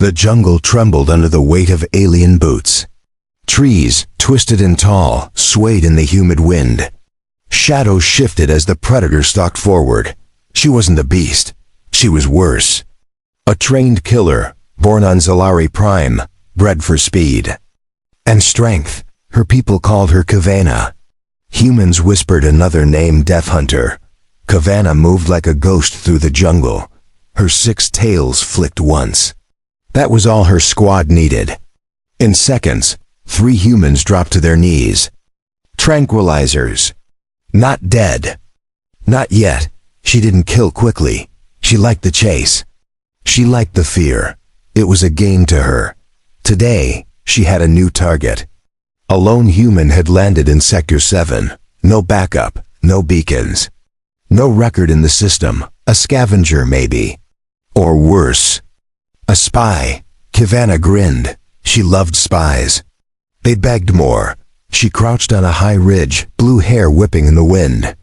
The jungle trembled under the weight of alien boots. Trees, twisted and tall, swayed in the humid wind. Shadows shifted as the predator stalked forward. She wasn't a beast. She was worse. A trained killer, born on Zalari Prime, bred for speed and strength. Her people called her Kavana. Humans whispered another name, Death Hunter. Kavana moved like a ghost through the jungle. Her 6 tails flicked once. That was all her squad needed. In seconds, 3 humans dropped to their knees. Tranquilizers. Not dead. Not yet. She didn't kill quickly. She liked the chase. She liked the fear. It was a game to her. Today, she had a new target. A lone human had landed in Sector 7. No backup, no beacons. No record in the system. A scavenger, maybe. Or worse. A spy. Kavana grinned. She loved spies. They begged more. She crouched on a high ridge, blue hair whipping in the wind.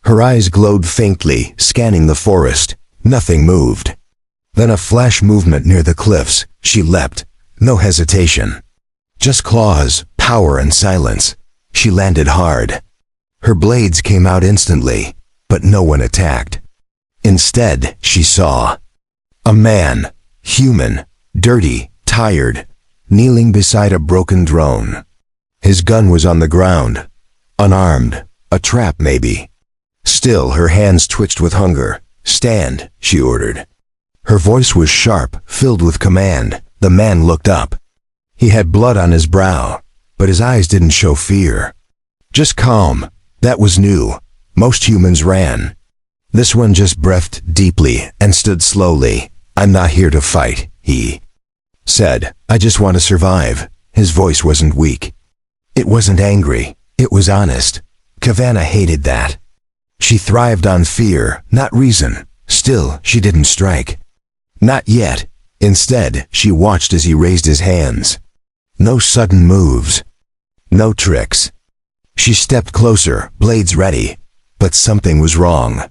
Her eyes glowed faintly, scanning the forest. Nothing moved. Then a flash movement near the cliffs. She leapt. No hesitation. Just claws, power and silence. She landed hard. Her blades came out instantly, but no one attacked. Instead, she saw a man, human, dirty, tired, kneeling beside a broken drone. His gun was on the ground, unarmed, a trap maybe. Still, her hands twitched with hunger. "Stand," she ordered. Her voice was sharp, filled with command. The man looked up. He had blood on his brow, but his eyes didn't show fear. Just calm. That was new. Most humans ran. This one just breathed deeply and stood slowly. "I'm not here to fight," he said. "I just want to survive." His voice wasn't weak. It wasn't angry. It was honest. Kavana hated that. She thrived on fear, not reason. Still, she didn't strike. Not yet. Instead, she watched as he raised his hands. No sudden moves. No tricks. She stepped closer, blades ready. But something was wrong.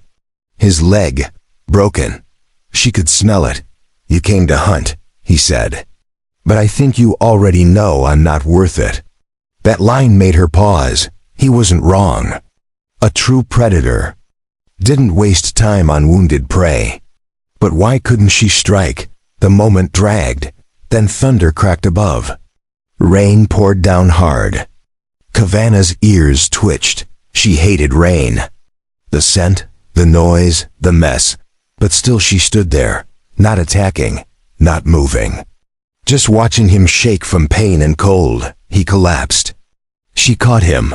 His leg, broken. She could smell it. "You came to hunt," he said. "But I think you already know I'm not worth it." That line made her pause. He wasn't wrong. A true predator didn't waste time on wounded prey. But why couldn't she strike? The moment dragged. Then thunder cracked above. Rain poured down hard. Kavana's ears twitched. She hated rain. The scent, the noise, the mess. But still she stood there, not attacking, not moving. Just watching him shake from pain and cold. He collapsed. She caught him.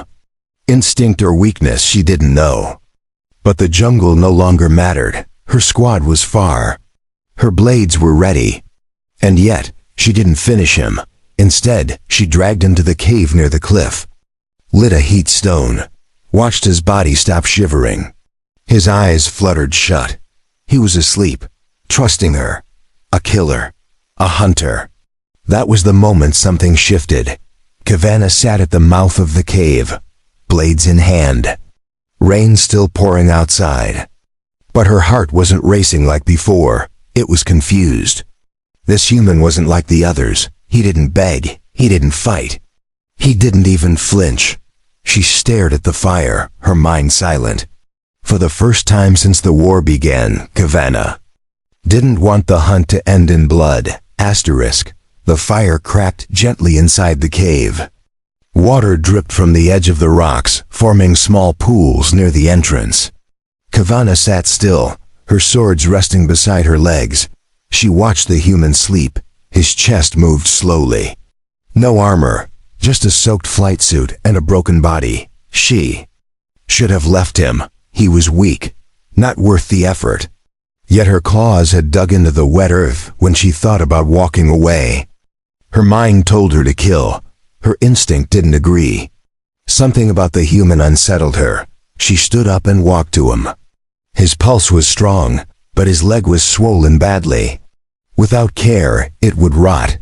Instinct or weakness, she didn't know. But the jungle no longer mattered. Her squad was far. Her blades were ready. And yet, she didn't finish him. Instead, she dragged him to the cave near the cliff. Lit a heat stone. Watched his body stop shivering. His eyes fluttered shut. He was asleep, trusting her. A killer. A hunter. That was the moment something shifted. Kavana sat at the mouth of the cave, blades in hand. Rain still pouring outside. But her heart wasn't racing like before. It was confused. This human wasn't like the others. He didn't beg. He didn't fight. He didn't even flinch. She stared at the fire, her mind silent. For the first time since the war began, Kavana didn't want the hunt to end in blood. Asterisk. The fire cracked gently inside the cave. Water dripped from the edge of the rocks, forming small pools near the entrance. Kavana sat still, her swords resting beside her legs. She watched the human sleep. His chest moved slowly. No armor, just a soaked flight suit and a broken body. She should have left him. He was weak, not worth the effort. Yet her claws had dug into the wet earth when she thought about walking away. Her mind told her to kill. Her instinct didn't agree. Something about the human unsettled her. She stood up and walked to him. His pulse was strong, but his leg was swollen badly. Without care, it would rot.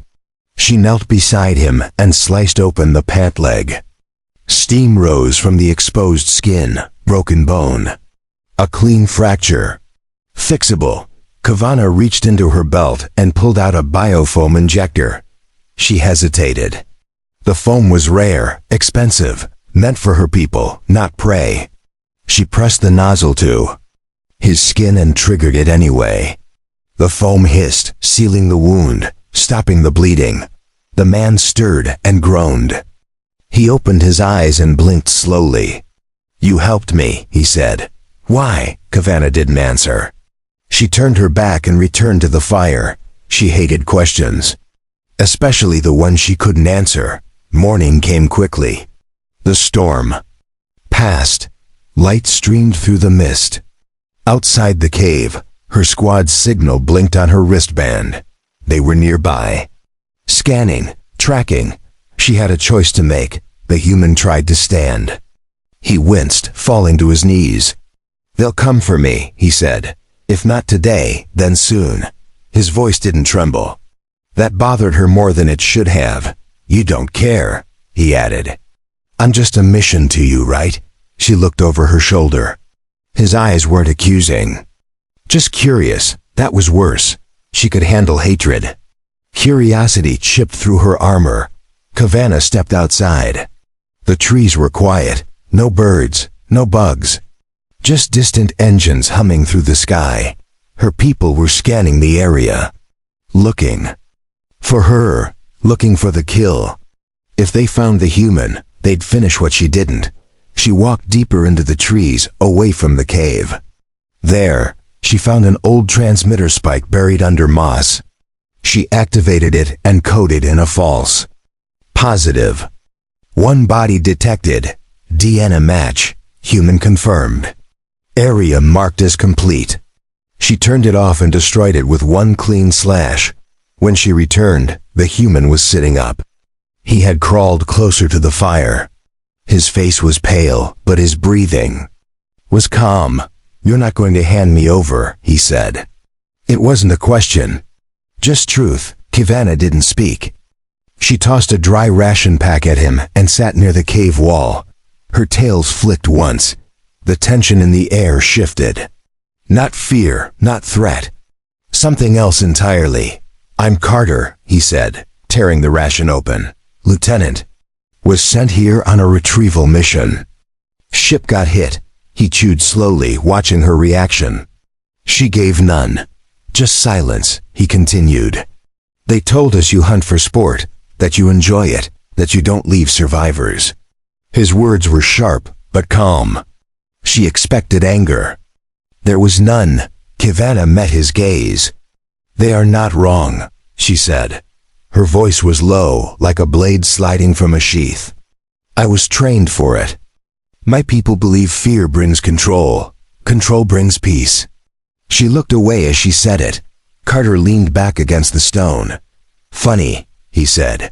She knelt beside him and sliced open the pant leg. Steam rose from the exposed skin, broken bone. A clean fracture. Fixable. Kavana reached into her belt and pulled out a biofoam injector. She hesitated. The foam was rare, expensive, meant for her people, not prey. She pressed the nozzle to his skin and triggered it anyway. The foam hissed, sealing the wound, stopping the bleeding. The man stirred and groaned. He opened his eyes and blinked slowly. "You helped me," he said. "Why?" Kavana didn't answer. She turned her back and returned to the fire. She hated questions, especially the ones she couldn't answer. Morning came quickly. The storm passed. Light streamed through the mist. Outside the cave, her squad's signal blinked on her wristband. They were nearby. Scanning, tracking. She had a choice to make. The human tried to stand. He winced, falling to his knees. "They'll come for me," he said. "If not today, then soon." His voice didn't tremble. That bothered her more than it should have. "You don't care," he added. "I'm just a mission to you, right?" She looked over her shoulder. His eyes weren't accusing. Just curious. That was worse. She could handle hatred. Curiosity chipped through her armor. Kavana stepped outside. The trees were quiet. No birds, no bugs. Just distant engines humming through the sky. Her people were scanning the area. Looking for her, looking for the kill. If they found the human, they'd finish what she didn't. She walked deeper into the trees, away from the cave. There, she found an old transmitter spike buried under moss. She activated it and coded in a false positive. One body detected. DNA match. Human confirmed. Area marked as complete. She turned it off and destroyed it with one clean slash. When she returned, the human was sitting up. He had crawled closer to the fire. His face was pale, but his breathing was calm. "You're not going to hand me over," he said. It wasn't a question. Just truth. Kavana didn't speak. She tossed a dry ration pack at him and sat near the cave wall. Her tails flicked once. The tension in the air shifted. Not fear, not threat. Something else entirely. "I'm Carter," he said, tearing the ration open. "Lieutenant. Was sent here on a retrieval mission. Ship got hit." He chewed slowly, watching her reaction. She gave none. Just silence, he continued. "They told us you hunt for sport, that you enjoy it, that you don't leave survivors." His words were sharp, but calm. She expected anger. There was none. Kavana met his gaze. "They are not wrong," she said. Her voice was low, like a blade sliding from a sheath. "I was trained for it. My people believe fear brings control. Control brings peace." She looked away as she said it. Carter leaned back against the stone. "Funny," he said.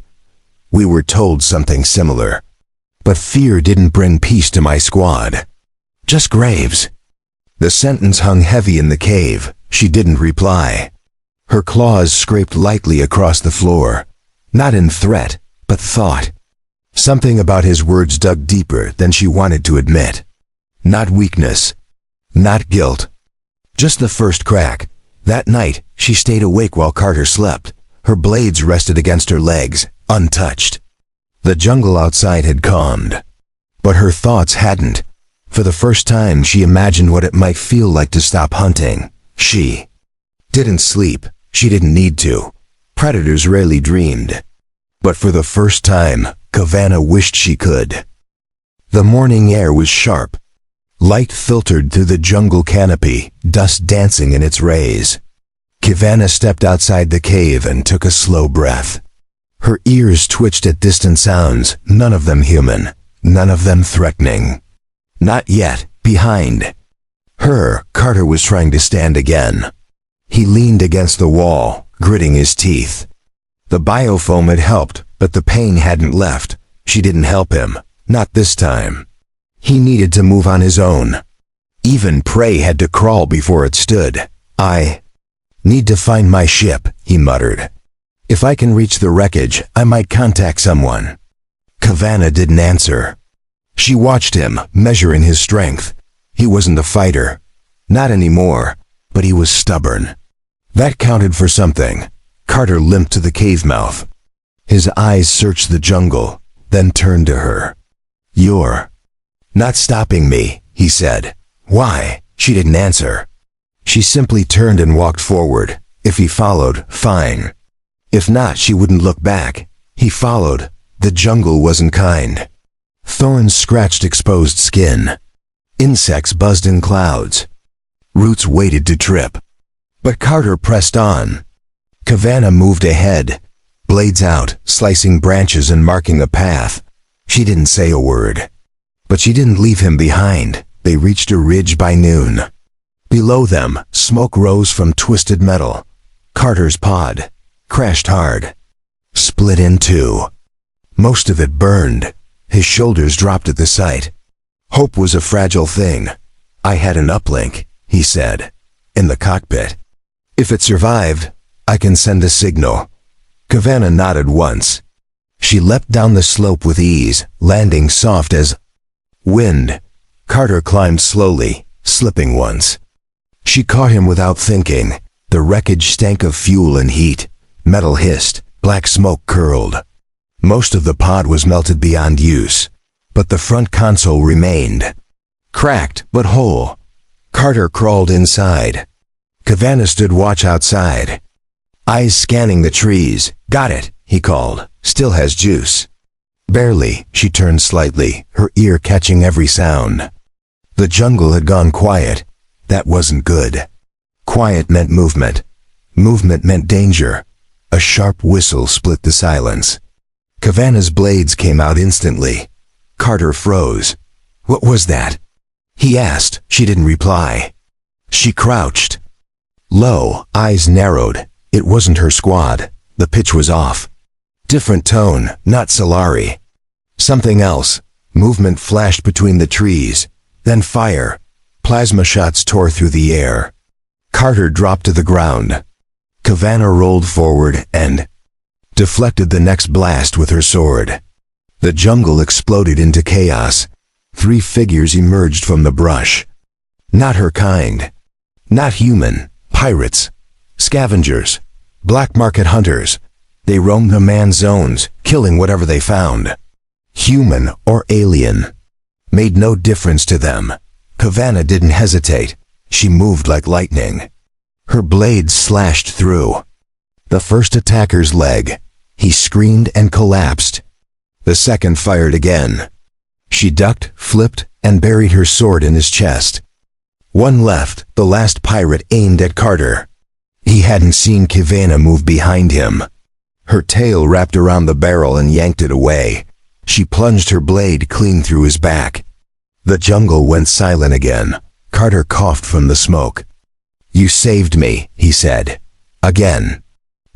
"We were told something similar. But fear didn't bring peace to my squad. Just graves." The sentence hung heavy in the cave. She didn't reply. Her claws scraped lightly across the floor. Not in threat, but thought. Something about his words dug deeper than she wanted to admit. Not weakness. Not guilt. Just the first crack. That night, she stayed awake while Carter slept. Her blades rested against her legs, untouched. The jungle outside had calmed. But her thoughts hadn't. For the first time, she imagined what it might feel like to stop hunting. She didn't sleep. She didn't need to. Predators rarely dreamed. But for the first time, Kavana wished she could. The morning air was sharp. Light filtered through the jungle canopy, dust dancing in its rays. Kavana stepped outside the cave and took a slow breath. Her ears twitched at distant sounds, none of them human, none of them threatening. Not yet. Behind her, Carter was trying to stand again. He leaned against the wall, gritting his teeth. The biofoam had helped, but the pain hadn't left. She didn't help him. Not this time. He needed to move on his own. Even prey had to crawl before it stood. "I need to find my ship," he muttered. "If I can reach the wreckage, I might contact someone." Kavana didn't answer. She watched him, measuring his strength. He wasn't a fighter. Not anymore, but he was stubborn. That counted for something. Carter limped to the cave mouth. His eyes searched the jungle, then turned to her. "You're not stopping me," he said. "Why?" She didn't answer. She simply turned and walked forward. If he followed, fine. If not, she wouldn't look back. He followed. The jungle wasn't kind. Thorns scratched exposed skin. Insects buzzed in clouds. Roots waited to trip. But Carter pressed on. Cavanna moved ahead, blades out, slicing branches and marking a path. She didn't say a word. But she didn't leave him behind. They reached a ridge by noon. Below them, smoke rose from twisted metal. Carter's pod crashed hard, split in two. Most of it burned. His shoulders dropped at the sight. Hope was a fragile thing. "I had an uplink," he said, "in the cockpit. If it survived, I can send a signal." Cavanna nodded once. She leapt down the slope with ease, landing soft as wind. Carter climbed slowly, slipping once. She caught him without thinking. The wreckage stank of fuel and heat. Metal hissed, black smoke curled. Most of the pod was melted beyond use, but the front console remained. Cracked, but whole. Carter crawled inside. Cavanna stood watch outside, eyes scanning the trees. "Got it," he called. "Still has juice." Barely. She turned slightly, her ear catching every sound. The jungle had gone quiet. That wasn't good. Quiet meant movement. Movement meant danger. A sharp whistle split the silence. Cavanna's blades came out instantly. Carter froze. "What was that?" he asked. She didn't reply. She crouched. Low, eyes narrowed. It wasn't her squad. The pitch was off. Different tone, not Solari. Something else. Movement flashed between the trees. Then fire. Plasma shots tore through the air. Carter dropped to the ground. Cavanna rolled forward and deflected the next blast with her sword. The jungle exploded into chaos. 3 figures emerged from the brush. Not her kind. Not human. Pirates. Scavengers. Black market hunters. They roamed the man zones, killing whatever they found. Human or alien. Made no difference to them. Cavanna didn't hesitate. She moved like lightning. Her blades slashed through the first attacker's leg. He screamed and collapsed. The second fired again. She ducked, flipped, and buried her sword in his chest. One left. The last pirate aimed at Carter. He hadn't seen Cavanna move behind him. Her tail wrapped around the barrel and yanked it away. She plunged her blade clean through his back. The jungle went silent again. Carter coughed from the smoke. "You saved me," he said. Again.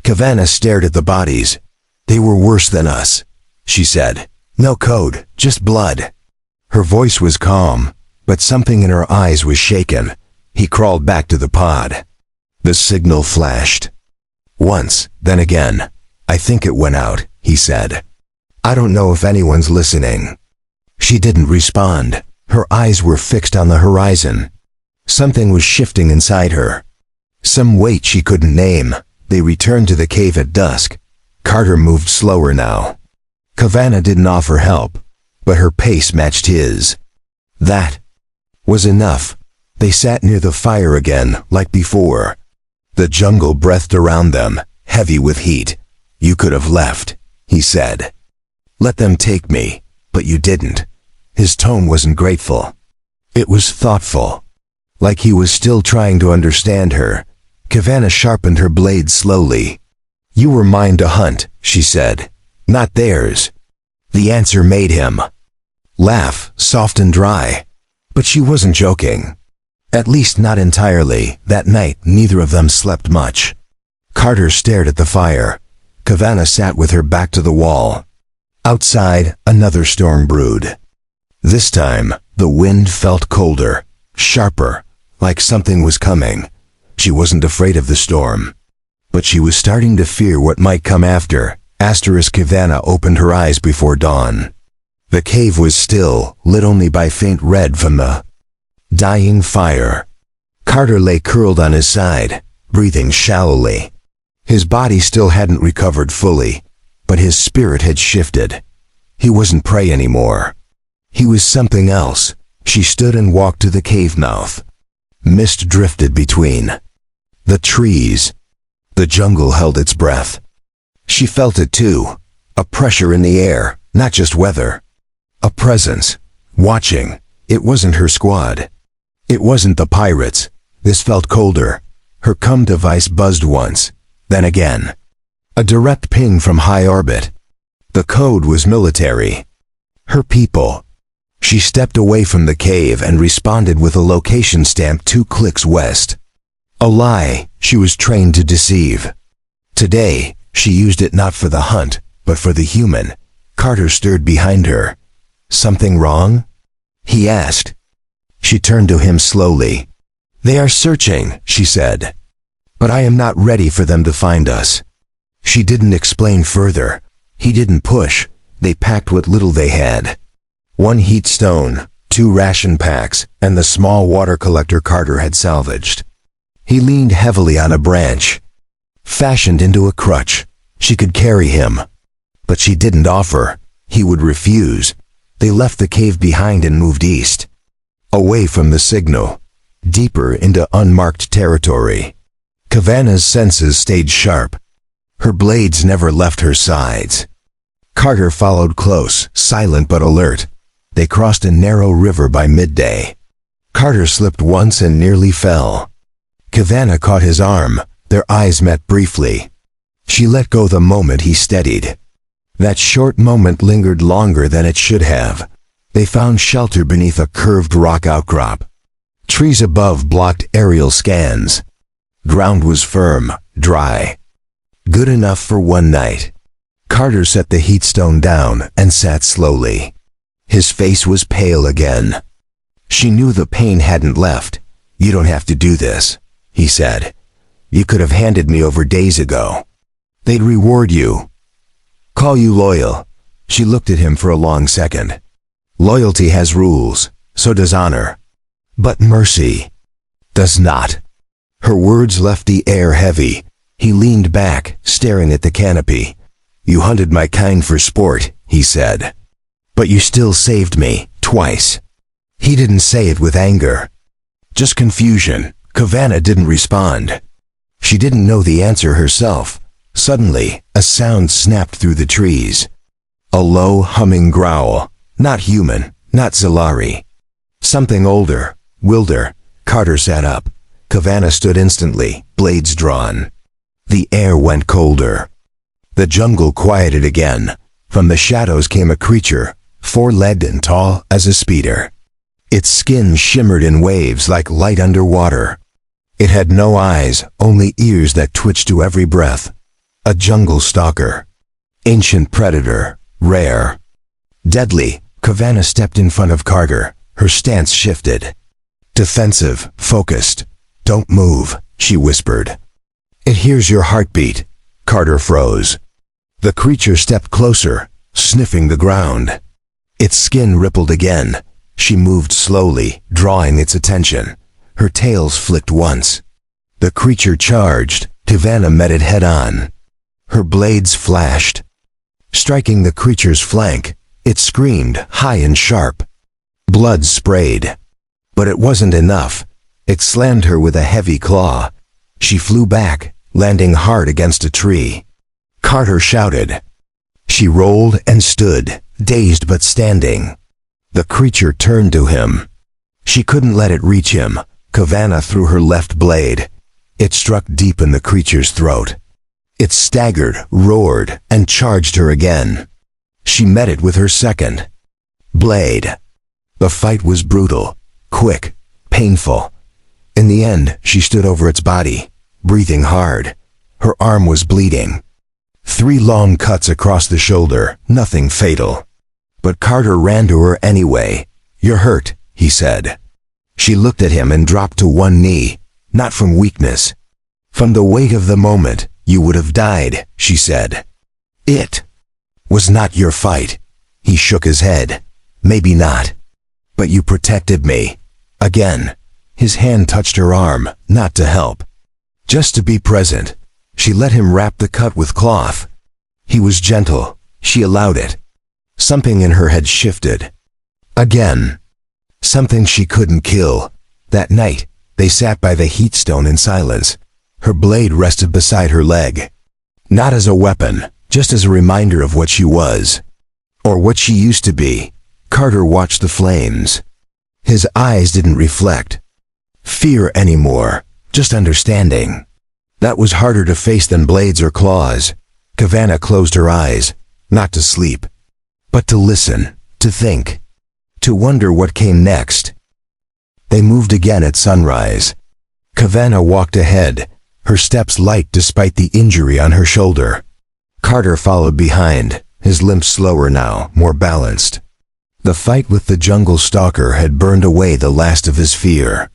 Cavanna stared at the bodies. "They were worse than us," she said. "No code, just blood." Her voice was calm, but something in her eyes was shaken. He crawled back to the pod. The signal flashed. Once, then again. "I think it went out," he said. "I don't know if anyone's listening." She didn't respond. Her eyes were fixed on the horizon. Something was shifting inside her. Some weight she couldn't name. They returned to the cave at dusk. Carter moved slower now. Cavanna didn't offer help, but her pace matched his. That was enough. They sat near the fire again, like before. The jungle breathed around them, heavy with heat. "You could have left," he said. "Let them take me, but you didn't." His tone wasn't grateful. It was thoughtful, like he was still trying to understand her. Cavanna sharpened her blade slowly. "You were mine to hunt," she said, "not theirs." The answer made him laugh, soft and dry. But she wasn't joking. At least not entirely. That night, neither of them slept much. Carter stared at the fire. Cavanna sat with her back to the wall. Outside, another storm brewed. This time, the wind felt colder, sharper, like something was coming. She wasn't afraid of the storm, but she was starting to fear what might come after. Cavanna opened her eyes before dawn. The cave was still, lit only by faint red from the dying fire. Carter lay curled on his side, breathing shallowly. His body still hadn't recovered fully, but his spirit had shifted. He wasn't prey anymore. He was something else. She stood and walked to the cave mouth. Mist drifted between the trees. The jungle held its breath. She felt it too, a pressure in the air, not just weather. A presence, watching. It wasn't her squad. It wasn't the pirates. This felt colder. Her comm device buzzed once, then again. A direct ping from high orbit. The code was military. Her people. She stepped away from the cave and responded with a location stamp 2 clicks west. A lie she was trained to deceive. Today, she used it not for the hunt, but for the human. Carter stirred behind her. Something wrong? He asked. She turned to him slowly. They are searching, she said. But I am not ready for them to find us. She didn't explain further. He didn't push. They packed what little they had. 1 heat stone, 2 ration packs, and the small water collector Carter had salvaged. He leaned heavily on a branch. Fashioned into a crutch, she could carry him. But she didn't offer. He would refuse. They left the cave behind and moved east. Away from the signal. Deeper into unmarked territory. Kavana's senses stayed sharp. Her blades never left her sides. Carter followed close, silent but alert. They crossed a narrow river by midday. Carter slipped once and nearly fell. Kavana caught his arm. Their eyes met briefly. She let go the moment he steadied. That short moment lingered longer than it should have. They found shelter beneath a curved rock outcrop. Trees above blocked aerial scans. Ground was firm, dry. Good enough for one night. Carter set the heat stone down and sat slowly. His face was pale again. She knew the pain hadn't left. You don't have to do this, he said. You could have handed me over days ago. They'd reward you. Call you loyal. She looked at him for a long second. Loyalty has rules, so does honor. But mercy does not. Her words left the air heavy. He leaned back, staring at the canopy. You hunted my kind for sport, he said. But you still saved me, twice. He didn't say it with anger. Just confusion. Kavana didn't respond. She didn't know the answer herself. Suddenly, a sound snapped through the trees. A low, humming growl. Not human, not Zalari. Something older, wilder. Carter sat up. Kavana stood instantly, blades drawn. The air went colder. The jungle quieted again. From the shadows came a creature, 4-legged and tall as a speeder. Its skin shimmered in waves like light underwater. It had no eyes, only ears that twitched to every breath. A jungle stalker. Ancient predator, rare. Deadly. Kavana stepped in front of Carter. Her stance shifted. Defensive, focused. Don't move, she whispered. It hears your heartbeat. Carter froze. The creature stepped closer, sniffing the ground. Its skin rippled again. She moved slowly, drawing its attention. Her tails flicked once. The creature charged. Kavana met it head-on. Her blades flashed. Striking the creature's flank, it screamed, high and sharp. Blood sprayed. But it wasn't enough. It slammed her with a heavy claw. She flew back, landing hard against a tree. Carter shouted. She rolled and stood, dazed but standing. The creature turned to him. She couldn't let it reach him. Kavana threw her left blade. It struck deep in the creature's throat. It staggered, roared, and charged her again. She met it with her second blade. The fight was brutal, quick, painful. In the end, she stood over its body, breathing hard. Her arm was bleeding. 3 long cuts across the shoulder, nothing fatal. But Carter ran to her anyway. You're hurt, he said. She looked at him and dropped to one knee, not from weakness. From the weight of the moment, you would have died, she said. It was not your fight. He shook his head. Maybe not. But you protected me. Again. His hand touched her arm, not to help. Just to be present. She let him wrap the cut with cloth. He was gentle. She allowed it. Something in her had shifted. Again. Something she couldn't kill. That night, they sat by the heat stone in silence. Her blade rested beside her leg. Not as a weapon, just as a reminder of what she was. Or what she used to be. Carter watched the flames. His eyes didn't reflect fear anymore, just understanding. That was harder to face than blades or claws. Kavanagh closed her eyes, not to sleep, but to listen, to think, to wonder what came next. They moved again at sunrise. Kavanagh walked ahead, her steps light despite the injury on her shoulder. Carter followed behind, his limp slower now, more balanced. The fight with the jungle stalker had burned away the last of his fear.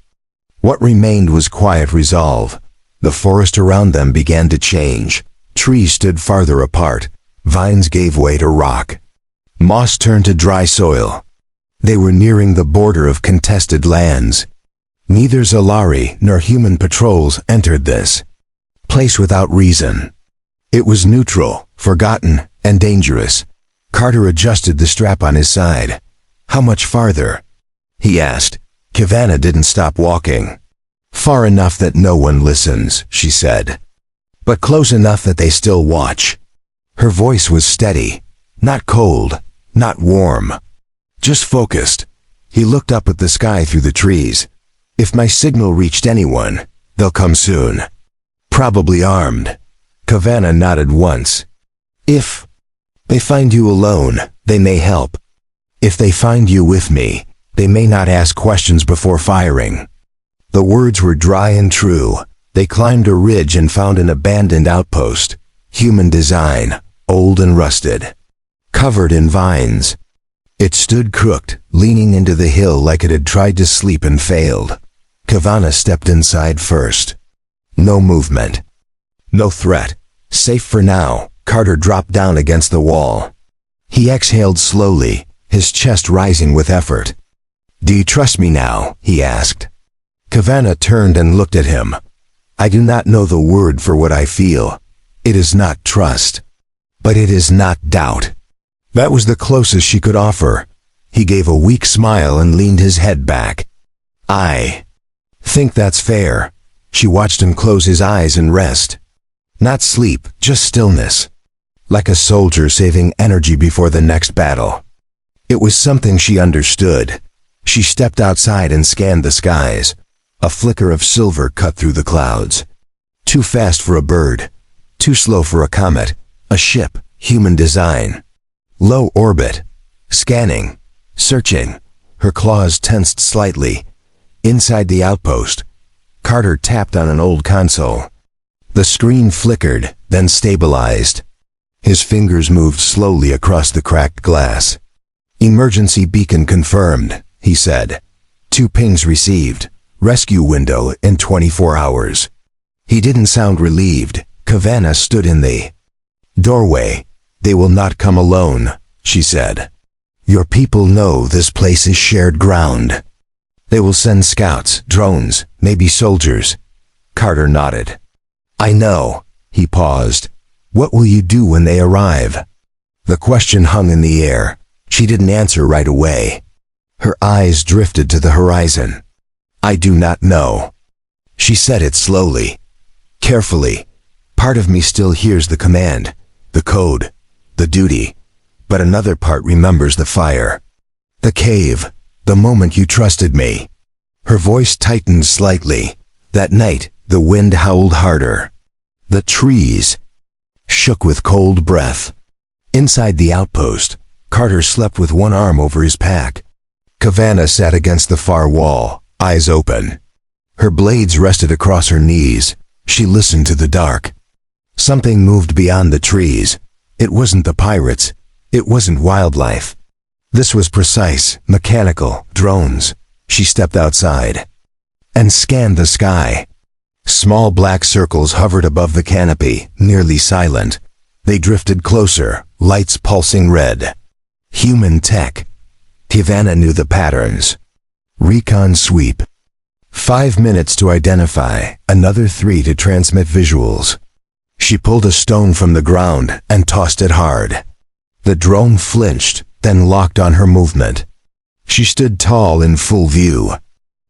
What remained was quiet resolve. The forest around them began to change. Trees stood farther apart. Vines gave way to rock. Moss turned to dry soil. They were nearing the border of contested lands. Neither Zalari nor human patrols entered this place without reason. It was neutral, forgotten, and dangerous. Carter adjusted the strap on his side. How much farther? He asked. Kavanagh didn't stop walking. Far enough that no one listens, she said. But close enough that they still watch. Her voice was steady, not cold, not warm, just focused. He looked up at the sky through the trees. If my signal reached anyone, they'll come soon. Probably armed. Kavanagh nodded once. If they find you alone, they may help. If they find you with me, they may not ask questions before firing. The words were dry and true. They climbed a ridge and found an abandoned outpost. Human design, old and rusted. Covered in vines. It stood crooked, leaning into the hill like it had tried to sleep and failed. Kavanagh stepped inside first. No movement. No threat. Safe for now. Carter dropped down against the wall. He exhaled slowly, his chest rising with effort. Do you trust me now? He asked. Kavanagh turned and looked at him. I do not know the word for what I feel. It is not trust. But it is not doubt. That was the closest she could offer. He gave a weak smile and leaned his head back. I think that's fair. She watched him close his eyes and rest. Not sleep, just stillness. Like a soldier saving energy before the next battle. It was something she understood. She stepped outside and scanned the skies. A flicker of silver cut through the clouds. Too fast for a bird. Too slow for a comet. A ship, human design. Low orbit. Scanning. Searching. Her claws tensed slightly. Inside the outpost, Carter tapped on an old console. The screen flickered, then stabilized. His fingers moved slowly across the cracked glass. Emergency beacon confirmed, he said. 2 pings received. Rescue window in 24 hours. He didn't sound relieved. Kavanagh stood in the doorway. They will not come alone, she said. Your people know this place is shared ground. They will send scouts, drones, maybe soldiers. Carter nodded. I know. He paused. What will you do when they arrive? The question hung in the air. She didn't answer right away. Her eyes drifted to the horizon. I do not know. She said it slowly, carefully. Part of me still hears the command, the code, the duty, but another part remembers the fire. The cave, the moment you trusted me. Her voice tightened slightly. That night, the wind howled harder. The trees shook with cold breath. Inside the outpost, Carter slept with one arm over his pack. Kavanagh sat against the far wall, eyes open. Her blades rested across her knees. She listened to the dark. Something moved beyond the trees. It wasn't the pirates. It wasn't wildlife. This was precise, mechanical, drones. She stepped outside and scanned the sky. Small black circles hovered above the canopy, nearly silent. They drifted closer, lights pulsing red. Human tech. Kavanagh knew the patterns. Recon sweep. 5 minutes to identify, another 3 to transmit visuals. She pulled a stone from the ground and tossed it hard. The drone flinched, then locked on her movement. She stood tall in full view.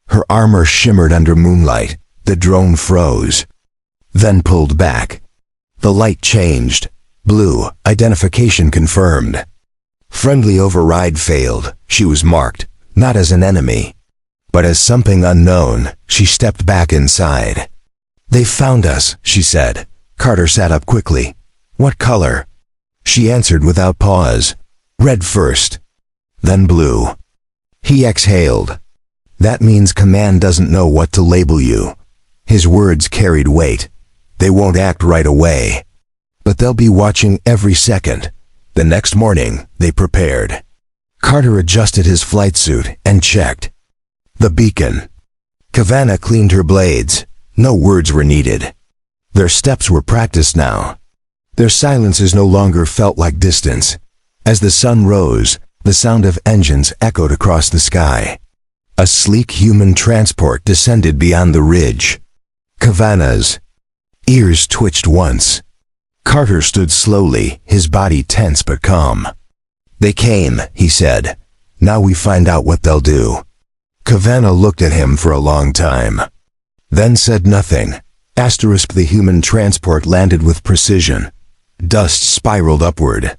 Her armor shimmered under moonlight. The drone froze, then pulled back. The light changed. Blue, identification confirmed. Friendly override failed. She was marked, not as an enemy, but as something unknown. She stepped back inside. "They found us," she said. Carter sat up quickly. "What color?" She answered without pause. "Red first, then blue." He exhaled. "That means command doesn't know what to label you." His words carried weight. "They won't act right away, but they'll be watching every second." The next morning, they prepared. Carter adjusted his flight suit and checked the beacon. Kavanagh cleaned her blades. No words were needed. Their steps were practiced now. Their silences no longer felt like distance. As the sun rose, the sound of engines echoed across the sky. A sleek human transport descended beyond the ridge. Kavanagh's ears twitched once. Carter stood slowly, his body tense but calm. "They came," he said. "Now we find out what they'll do." Kavanagh looked at him for a long time, then said nothing. The human transport landed with precision. Dust spiraled upward.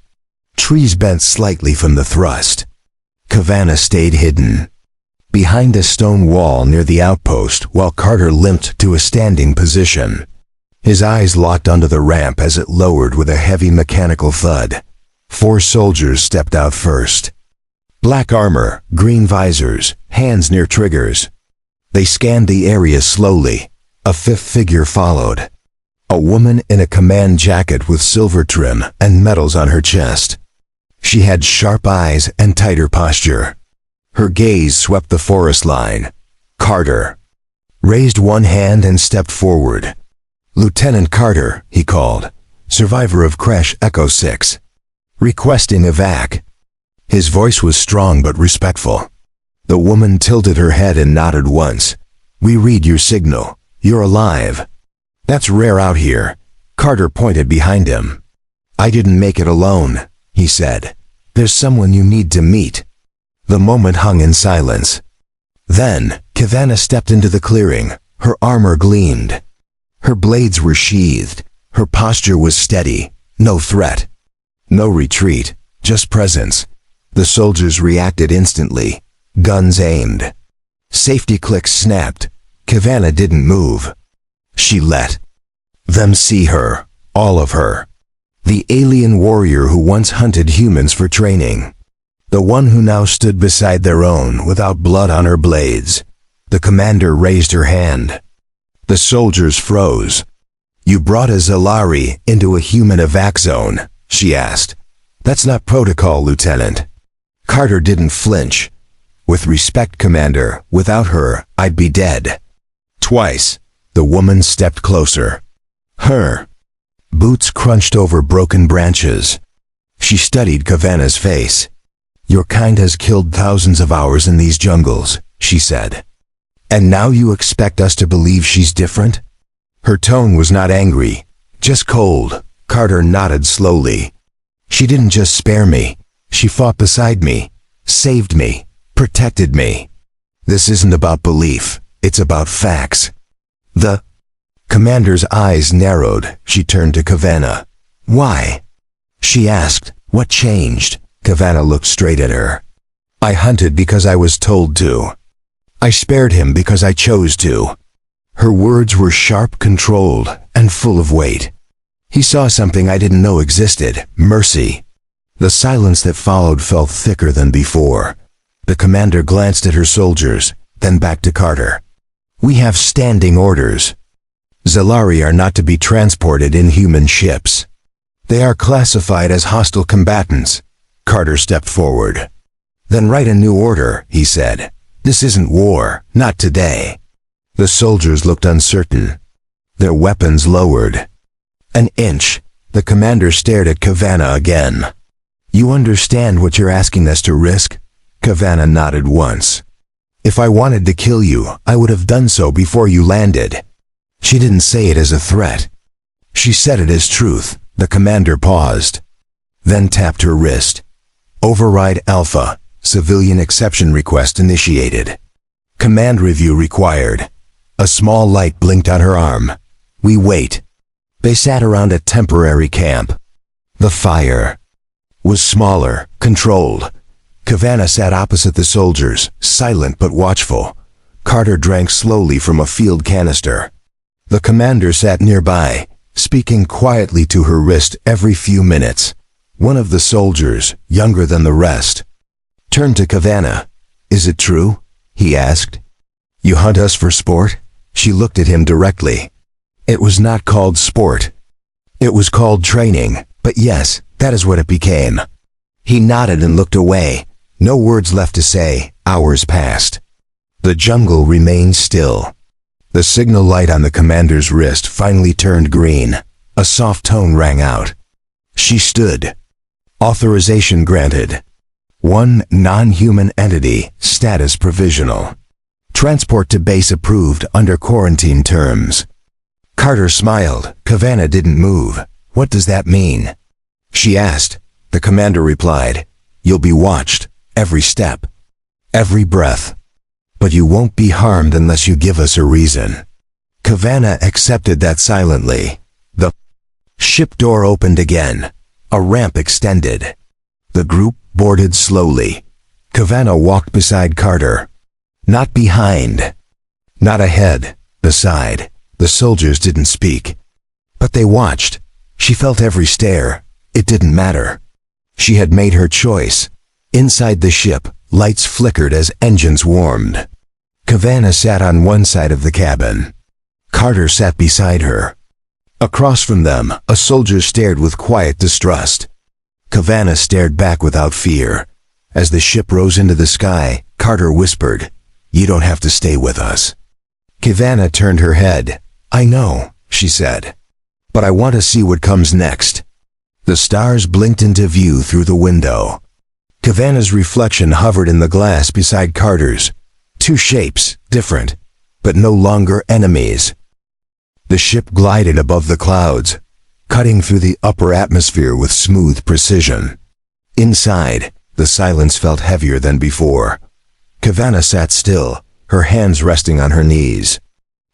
Trees bent slightly from the thrust. Kavanagh stayed hidden behind a stone wall near the outpost while Carter limped to a standing position. His eyes locked onto the ramp as it lowered with a heavy mechanical thud. 4 soldiers stepped out first. Black armor, green visors, hands near triggers. They scanned the area slowly. A 5th figure followed. A woman in a command jacket with silver trim and medals on her chest. She had sharp eyes and tighter posture. Her gaze swept the forest line. Carter raised one hand and stepped forward. "Lieutenant Carter," he called, "survivor of Crash Echo 6. Requesting evac." His voice was strong but respectful. The woman tilted her head and nodded once. "We read your signal. You're alive." "That's rare out here." Carter pointed behind him. "I didn't make it alone," he said. "There's someone you need to meet." The moment hung in silence. Then, Kavanagh stepped into the clearing. Her armor gleamed. Her blades were sheathed. Her posture was steady. No threat. No retreat. Just presence. The soldiers reacted instantly. Guns aimed. Safety clicks snapped. Kavanagh didn't move. She let them see her. All of her. The alien warrior who once hunted humans for training. The one who now stood beside their own without blood on her blades. The commander raised her hand. The soldiers froze. "You brought a Zalari into a human evac zone?" she asked. "That's not protocol, Lieutenant." Carter didn't flinch. "With respect, Commander, without her, I'd be dead." Twice, the woman stepped closer. Her boots crunched over broken branches. She studied Kavanagh's face. "Your kind has killed thousands of ours in these jungles," she said. "And now you expect us to believe she's different?" Her tone was not angry, just cold. Carter nodded slowly. "She didn't just spare me. She fought beside me, saved me, protected me. This isn't about belief, it's about facts." The commander's eyes narrowed. She turned to Kavanagh. "Why?" she asked. "What changed?" Kavanagh looked straight at her. "I hunted because I was told to. I spared him because I chose to." Her words were sharp, controlled, and full of weight. "He saw something I didn't know existed, mercy." The silence that followed felt thicker than before. The commander glanced at her soldiers, then back to Carter. "We have standing orders. Zalari are not to be transported in human ships. They are classified as hostile combatants." Carter stepped forward. "Then write a new order," he said. "This isn't war, not today." The soldiers looked uncertain. Their weapons lowered. An inch. The commander stared at Kavanagh again. "You understand what you're asking us to risk?" Kavanagh nodded once. If I wanted to kill you, I would have done so before you landed. She didn't say it as a threat. She said it as truth. The commander paused, then tapped her wrist. Override Alpha. Civilian exception request initiated. Command review required. A small light blinked on her arm. We wait. They sat around a temporary camp. The fire was smaller, controlled. Kavanagh sat opposite the soldiers, silent but watchful. Carter drank slowly from a field canister. The commander sat nearby, speaking quietly to her wrist every few minutes. One of the soldiers, younger than the rest, turned to Kavanagh. Is it true? He asked. You hunt us for sport? She looked at him directly. It was not called sport. It was called training, but yes, that is what it became. He nodded and looked away. No words left to say. Hours passed. The jungle remained still. The signal light on the commander's wrist finally turned green. A soft tone rang out. She stood. Authorization granted. One non-human entity, status provisional. Transport to base approved under quarantine terms. Carter smiled. Kavanagh didn't move. What does that mean? She asked. The commander replied, You'll be watched, every step, every breath. But you won't be harmed unless you give us a reason. Kavanagh accepted that silently. The ship door opened again. A ramp extended. The group boarded slowly. Kavanagh walked beside Carter. Not behind. Not ahead. Beside. The soldiers didn't speak. But they watched. She felt every stare. It didn't matter. She had made her choice. Inside the ship, lights flickered as engines warmed. Kavanagh sat on one side of the cabin. Carter sat beside her. Across from them, a soldier stared with quiet distrust. Kavanagh stared back without fear. As the ship rose into the sky, Carter whispered, You don't have to stay with us. Kavanagh turned her head. I know, she said. But I want to see what comes next. The stars blinked into view through the window. Kavanagh's reflection hovered in the glass beside Carter's. Two shapes, different, but no longer enemies. The ship glided above the clouds, cutting through the upper atmosphere with smooth precision. Inside, the silence felt heavier than before. Kavanagh sat still, her hands resting on her knees.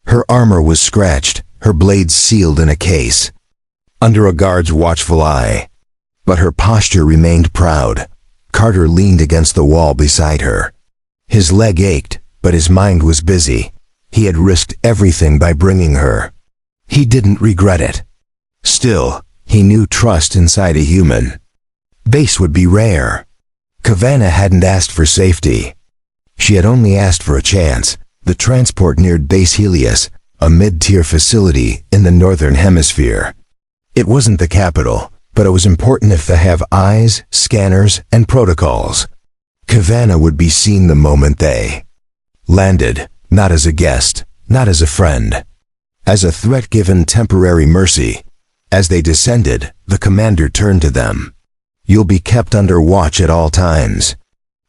Her armor was scratched, her blades sealed in a case, under a guard's watchful eye. But her posture remained proud. Carter leaned against the wall beside her. His leg ached, but his mind was busy. He had risked everything by bringing her. He didn't regret it. Still, he knew trust inside a human. Base would be rare. Kavanagh hadn't asked for safety. She had only asked for a chance. The transport neared Base Helios, a mid-tier facility in the northern hemisphere. It wasn't the capital, but it was important enough to have eyes, scanners, and protocols. Kavanagh would be seen the moment they landed, not as a guest, not as a friend, as a threat given temporary mercy. As they descended, the commander turned to them. You'll be kept under watch at all times.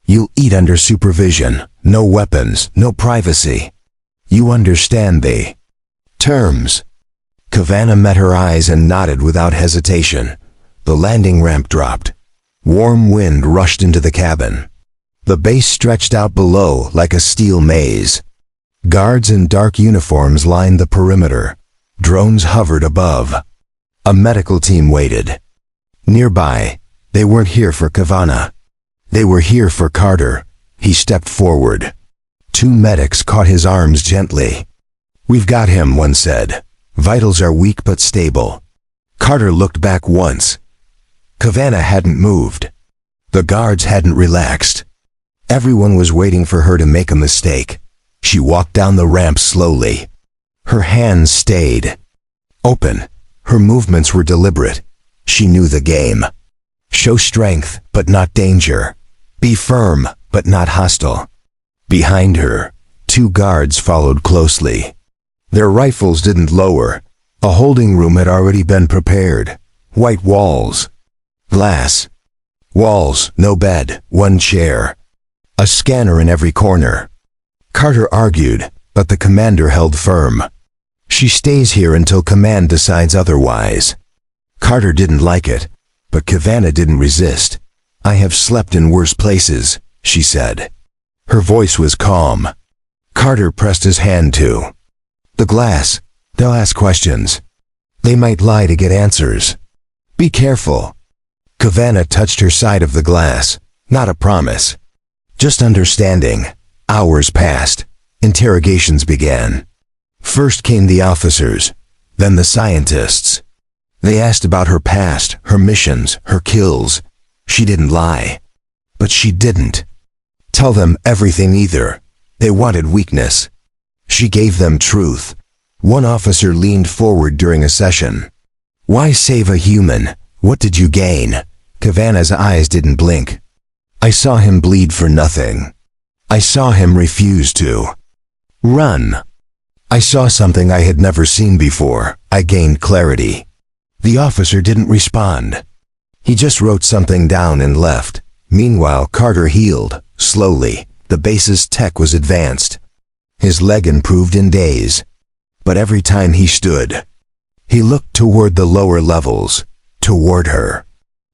You'll eat under supervision, no weapons, no privacy. You understand the terms. Kavanagh met her eyes and nodded without hesitation. The landing ramp dropped. Warm wind rushed into the cabin. The base stretched out below like a steel maze. Guards in dark uniforms lined the perimeter. Drones hovered above. A medical team waited. Nearby, they weren't here for Kavanagh. They were here for Carter. He stepped forward. Two medics caught his arms gently. We've got him, one said. Vitals are weak but stable. Carter looked back once. Kavanagh hadn't moved. The guards hadn't relaxed. Everyone was waiting for her to make a mistake. She walked down the ramp slowly. Her hands stayed open. Her movements were deliberate. She knew the game. Show strength, but not danger. Be firm, but not hostile. Behind her, two guards followed closely. Their rifles didn't lower. A holding room had already been prepared. White walls. Glass. Walls, no bed, one chair. A scanner in every corner. Carter argued, but the commander held firm. She stays here until command decides otherwise. Carter didn't like it, but Kavanagh didn't resist. I have slept in worse places, she said. Her voice was calm. Carter pressed his hand to the glass. They'll ask questions. They might lie to get answers. Be careful. Kavanagh touched her side of the glass. Not a promise. Just understanding. Hours passed. Interrogations began. First came the officers, then the scientists. They asked about her past, her missions, her kills. She didn't lie. But she didn't tell them everything either. They wanted weakness. She gave them truth. One officer leaned forward during a session. Why save a human? What did you gain? Kavanagh's eyes didn't blink. I saw him bleed for nothing. I saw him refuse to run. I saw something I had never seen before. I gained clarity. The officer didn't respond. He just wrote something down and left. Meanwhile, Carter healed. Slowly, the base's tech was advanced. His leg improved in days. But every time he stood, he looked toward the lower levels, toward her,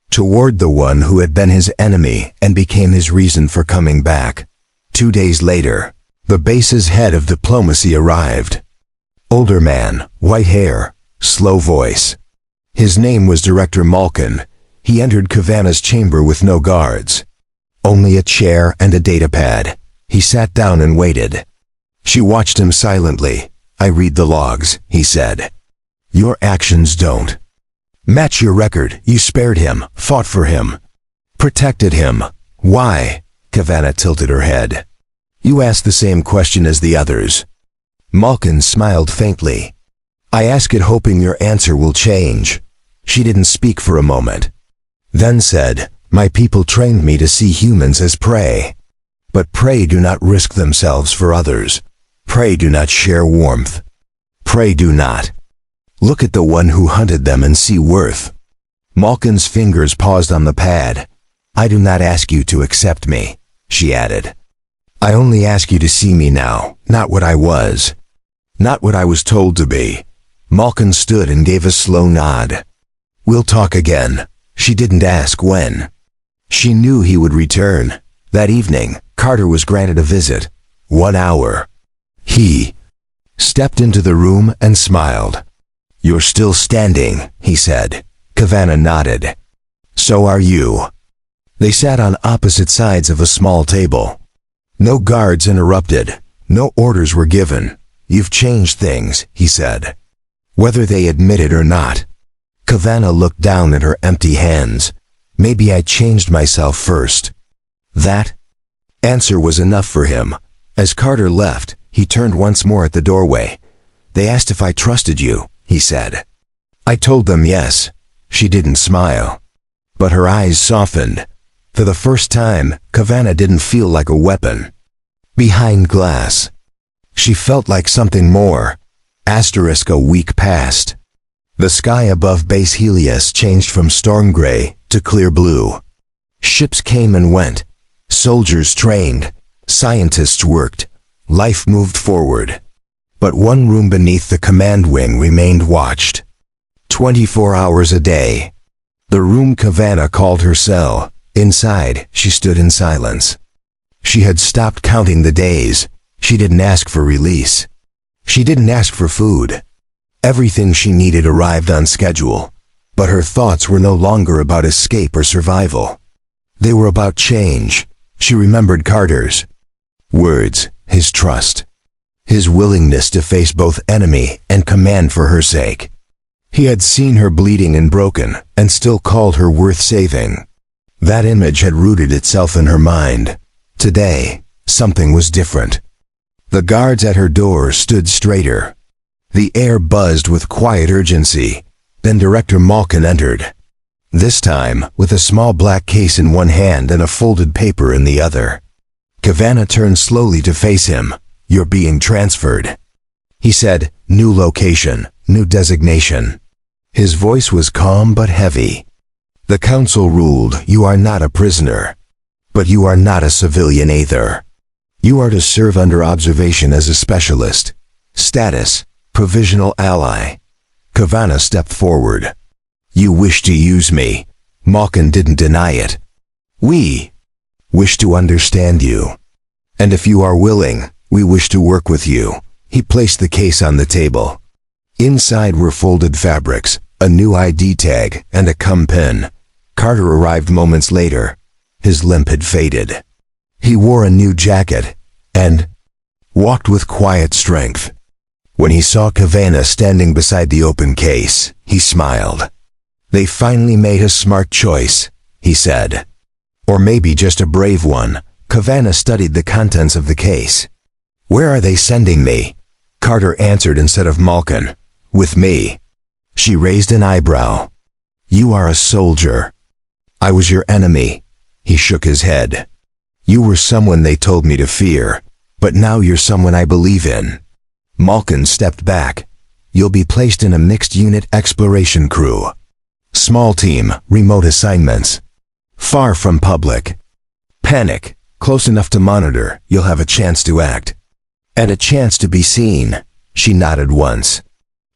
toward the one who had been his enemy and became his reason for coming back. 2 days later, the base's head of diplomacy arrived. Older man, white hair, slow voice. His name was Director Malkin. He entered Kavanagh's chamber with no guards. Only a chair and a datapad. He sat down and waited. She watched him silently. I read the logs, he said. Your actions don't match your record. You spared him, fought for him, protected him. Why? Kavanagh tilted her head. You asked the same question as the others. Malkin smiled faintly. I ask it hoping your answer will change. She didn't speak for a moment. Then said, my people trained me to see humans as prey. But prey do not risk themselves for others. Prey do not share warmth. Prey do not look at the one who hunted them and see worth. Malkin's fingers paused on the pad. I do not ask you to accept me, she added. I only ask you to see me now, not what I was. Not what I was told to be. Malkin stood and gave a slow nod. We'll talk again. She didn't ask when. She knew he would return. That evening, Carter was granted a visit. 1 hour. He stepped into the room and smiled. You're still standing, he said. Kavanagh nodded. So are you. They sat on opposite sides of a small table. No guards interrupted. No orders were given. You've changed things, he said. Whether they admit it or not. Kavanagh looked down at her empty hands. Maybe I changed myself first. That answer was enough for him. As Carter left, he turned once more at the doorway. They asked if I trusted you, he said. I told them yes. She didn't smile. But her eyes softened. For the first time, Kavanagh didn't feel like a weapon. Behind glass. She felt like something more. A week passed. The sky above base Helios changed from storm gray to clear blue. Ships came and went. Soldiers trained. Scientists worked. Life moved forward. But one room beneath the command wing remained watched. 24 hours a day. The room Kavanagh called her cell. Inside, she stood in silence. She had stopped counting the days. She didn't ask for release. She didn't ask for food. Everything she needed arrived on schedule. But her thoughts were no longer about escape or survival. They were about change. She remembered Carter's words, his trust, his willingness to face both enemy and command for her sake. He had seen her bleeding and broken, and still called her worth saving. That image had rooted itself in her mind. Today, something was different. The guards at her door stood straighter. The air buzzed with quiet urgency. Then Director Malkin entered. This time, with a small black case in one hand and a folded paper in the other. Kavanagh turned slowly to face him. You're being transferred. He said, new location, new designation. His voice was calm but heavy. The council ruled you are not a prisoner. But you are not a civilian either. You are to serve under observation as a specialist. Status, provisional ally. Kavana stepped forward. You wish to use me. Malkin didn't deny it. We wish to understand you. And if you are willing, we wish to work with you. He placed the case on the table. Inside were folded fabrics, a new ID tag, and a cum pin. Carter arrived moments later. His limp had faded. He wore a new jacket and walked with quiet strength. When he saw Kavana standing beside the open case, he smiled. They finally made a smart choice, he said. Or maybe just a brave one. Kavana studied the contents of the case. Where are they sending me? Carter answered instead of Malkin. With me. She raised an eyebrow. You are a soldier. I was your enemy. He shook his head. You were someone they told me to fear, but now you're someone I believe in. Malkin stepped back. You'll be placed in a mixed-unit exploration crew. Small team, remote assignments. Far from public. Panic, close enough to monitor, you'll have a chance to act. And a chance to be seen. She nodded once.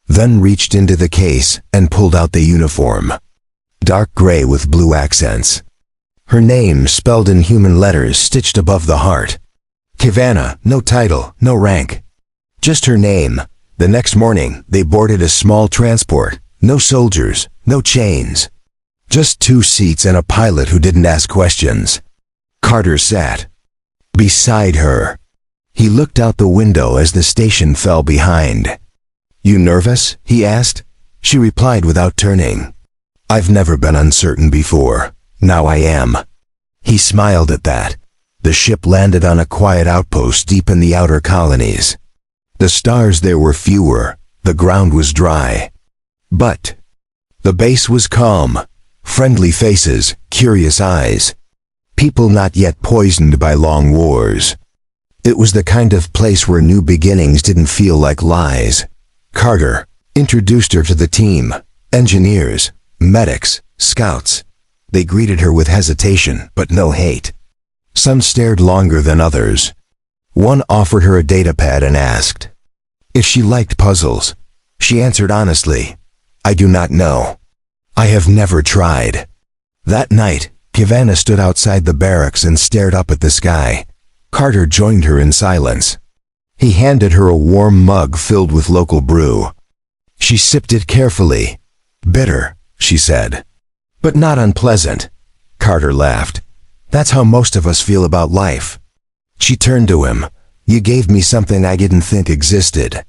Then reached into the case and pulled out the uniform. Dark gray with blue accents. Her name spelled in human letters stitched above the heart. Kavana, no title, no rank. Just her name. The next morning, they boarded a small transport. No soldiers, no chains. Just 2 seats and a pilot who didn't ask questions. Carter sat beside her. He looked out the window as the station fell behind. You nervous? He asked. She replied without turning. I've never been uncertain before. Now I am. He smiled at that. The ship landed on a quiet outpost deep in the outer colonies. The stars there were fewer. The ground was dry. But the base was calm. Friendly faces, curious eyes. People not yet poisoned by long wars. It was the kind of place where new beginnings didn't feel like lies. Carter introduced her to the team. Engineers, medics, scouts. They greeted her with hesitation, but no hate. Some stared longer than others. One offered her a datapad and asked if she liked puzzles. She answered honestly, I do not know. I have never tried. That night, Kavana stood outside the barracks and stared up at the sky. Carter joined her in silence. He handed her a warm mug filled with local brew. She sipped it carefully. Bitter, she said. But not unpleasant. Carter laughed. That's how most of us feel about life. She turned to him. You gave me something I didn't think existed.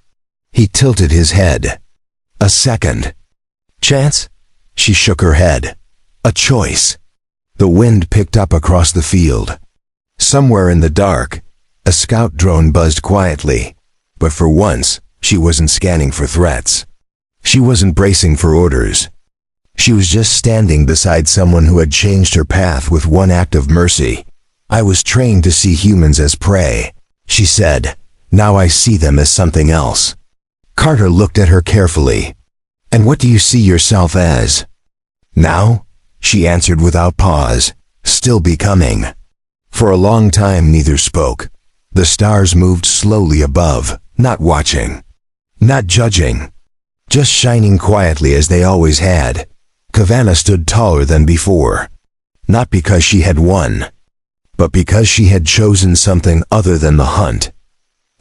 He tilted his head. A second chance? She shook her head. A choice. The wind picked up across the field. Somewhere in the dark, a scout drone buzzed quietly. But for once, she wasn't scanning for threats. She wasn't bracing for orders. She was just standing beside someone who had changed her path with one act of mercy. I was trained to see humans as prey, she said. Now I see them as something else. Carter looked at her carefully. And what do you see yourself as? Now? She answered without pause, still becoming. For a long time neither spoke. The stars moved slowly above, not watching, not judging, just shining quietly as they always had. Kavana stood taller than before. Not because she had won, but because she had chosen something other than the hunt.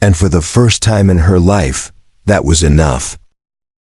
And for the first time in her life, that was enough.